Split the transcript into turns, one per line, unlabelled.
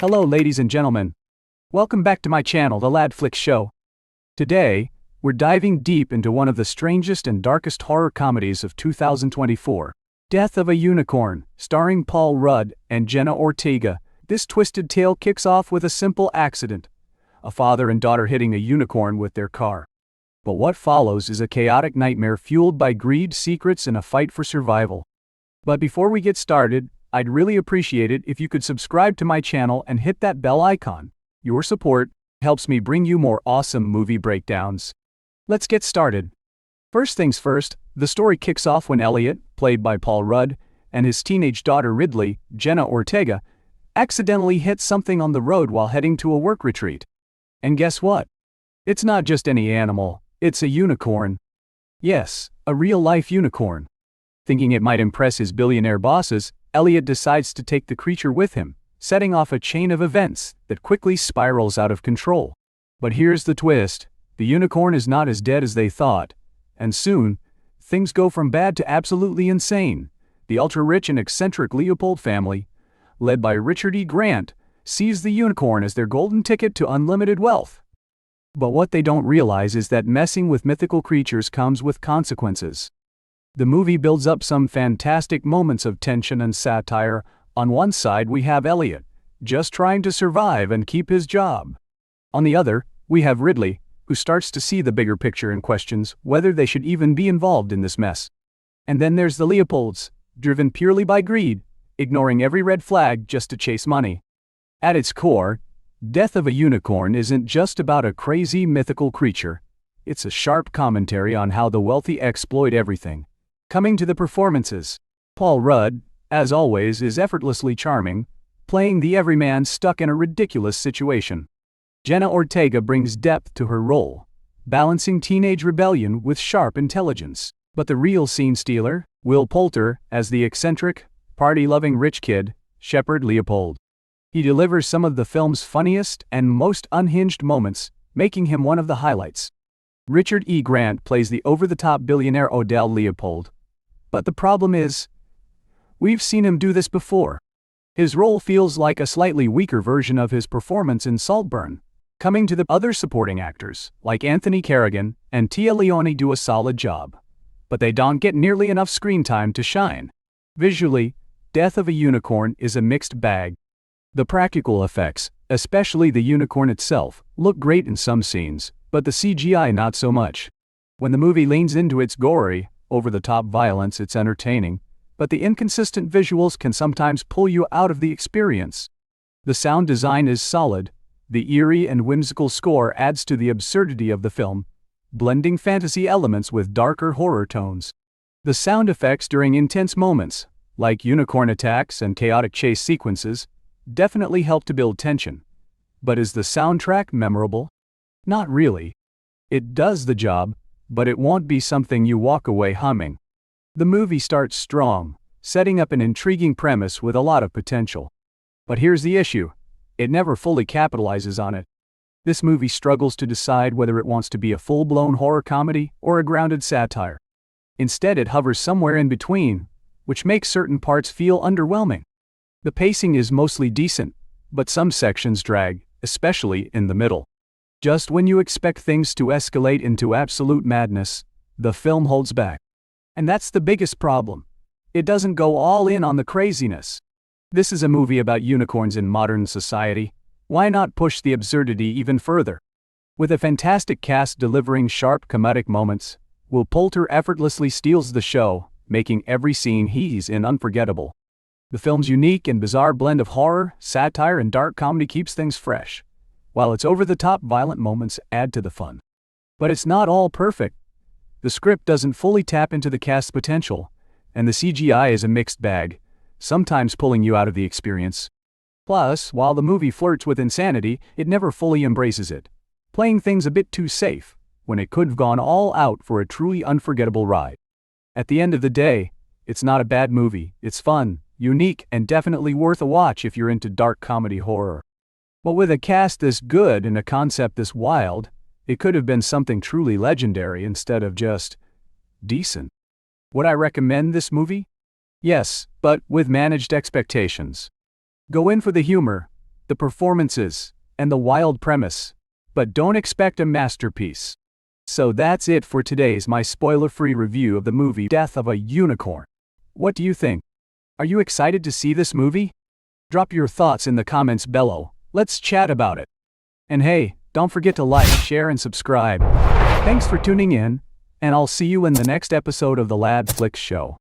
Hello ladies and gentlemen. Welcome back to my channel, The Lad Flick Show. Today, we're diving deep into one of the strangest and darkest horror comedies of 2024, Death of a Unicorn, starring Paul Rudd and Jenna Ortega. This twisted tale kicks off with a simple accident, a father and daughter hitting a unicorn with their car. But what follows is a chaotic nightmare fueled by greed, secrets, and a fight for survival. But before we get started, I'd really appreciate it if you could subscribe to my channel and hit that bell icon. Your support helps me bring you more awesome movie breakdowns. Let's get started. First things first, the story kicks off when Elliot, played by Paul Rudd, and his teenage daughter Ridley, Jenna Ortega, accidentally hit something on the road while heading to a work retreat. And guess what? It's not just any animal, it's a unicorn. Yes, a real-life unicorn. Thinking it might impress his billionaire bosses, Elliot decides to take the creature with him, setting off a chain of events that quickly spirals out of control. But here's the twist. The unicorn is not as dead as they thought, and soon, things go from bad to absolutely insane. The ultra-rich and eccentric Leopold family, led by Richard E. Grant, sees the unicorn as their golden ticket to unlimited wealth. But what they don't realize is that messing with mythical creatures comes with consequences. The movie builds up some fantastic moments of tension and satire. On one side we have Elliot, just trying to survive and keep his job. On the other, we have Ridley, who starts to see the bigger picture and questions whether they should even be involved in this mess. And then there's the Leopolds, driven purely by greed, ignoring every red flag just to chase money. At its core, Death of a Unicorn isn't just about a crazy mythical creature. It's a sharp commentary on how the wealthy exploit everything. Coming to the performances, Paul Rudd, as always, is effortlessly charming, playing the everyman stuck in a ridiculous situation. Jenna Ortega brings depth to her role, balancing teenage rebellion with sharp intelligence. But the real scene stealer, Will Poulter, as the eccentric, party-loving rich kid, Shepherd Leopold. He delivers some of the film's funniest and most unhinged moments, making him one of the highlights. Richard E. Grant plays the over-the-top billionaire Odell Leopold. But the problem is, we've seen him do this before. His role feels like a slightly weaker version of his performance in Saltburn. Coming to the other supporting actors, like Anthony Carrigan and Tia Leone, do a solid job. But they don't get nearly enough screen time to shine. Visually, Death of a Unicorn is a mixed bag. The practical effects, especially the unicorn itself, look great in some scenes, but the CGI not so much. When the movie leans into its gory, over-the-top violence, it's entertaining, but the inconsistent visuals can sometimes pull you out of the experience. The sound design is solid. The eerie and whimsical score adds to the absurdity of the film, blending fantasy elements with darker horror tones. The sound effects during intense moments, like unicorn attacks and chaotic chase sequences, definitely help to build tension. But is the soundtrack memorable? Not really. It does the job, but it won't be something you walk away humming. The movie starts strong, setting up an intriguing premise with a lot of potential. But here's the issue. It never fully capitalizes on it. This movie struggles to decide whether it wants to be a full-blown horror comedy or a grounded satire. Instead, it hovers somewhere in between, which makes certain parts feel underwhelming. The pacing is mostly decent, but some sections drag, especially in the middle. Just when you expect things to escalate into absolute madness, the film holds back. And that's the biggest problem. It doesn't go all in on the craziness. This is a movie about unicorns in modern society. Why not push the absurdity even further? With a fantastic cast delivering sharp comedic moments, Will Poulter effortlessly steals the show, making every scene he's in unforgettable. The film's unique and bizarre blend of horror, satire, and dark comedy keeps things fresh, while its over-the-top violent moments add to the fun. But it's not all perfect. The script doesn't fully tap into the cast's potential, and the CGI is a mixed bag, sometimes pulling you out of the experience. Plus, while the movie flirts with insanity, it never fully embraces it, playing things a bit too safe, when it could have gone all out for a truly unforgettable ride. At the end of the day, it's not a bad movie. It's fun, unique, and definitely worth a watch if you're into dark comedy horror. But with a cast this good and a concept this wild, it could have been something truly legendary instead of just decent. Would I recommend this movie? Yes, but with managed expectations. Go in for the humor, the performances, and the wild premise. But don't expect a masterpiece. So that's it for today's my spoiler-free review of the movie Death of a Unicorn. What do you think? Are you excited to see this movie? Drop your thoughts in the comments below. Let's chat about it. And hey, don't forget to like, share, and subscribe. Thanks for tuning in, and I'll see you in the next episode of the Lad Flicks Show.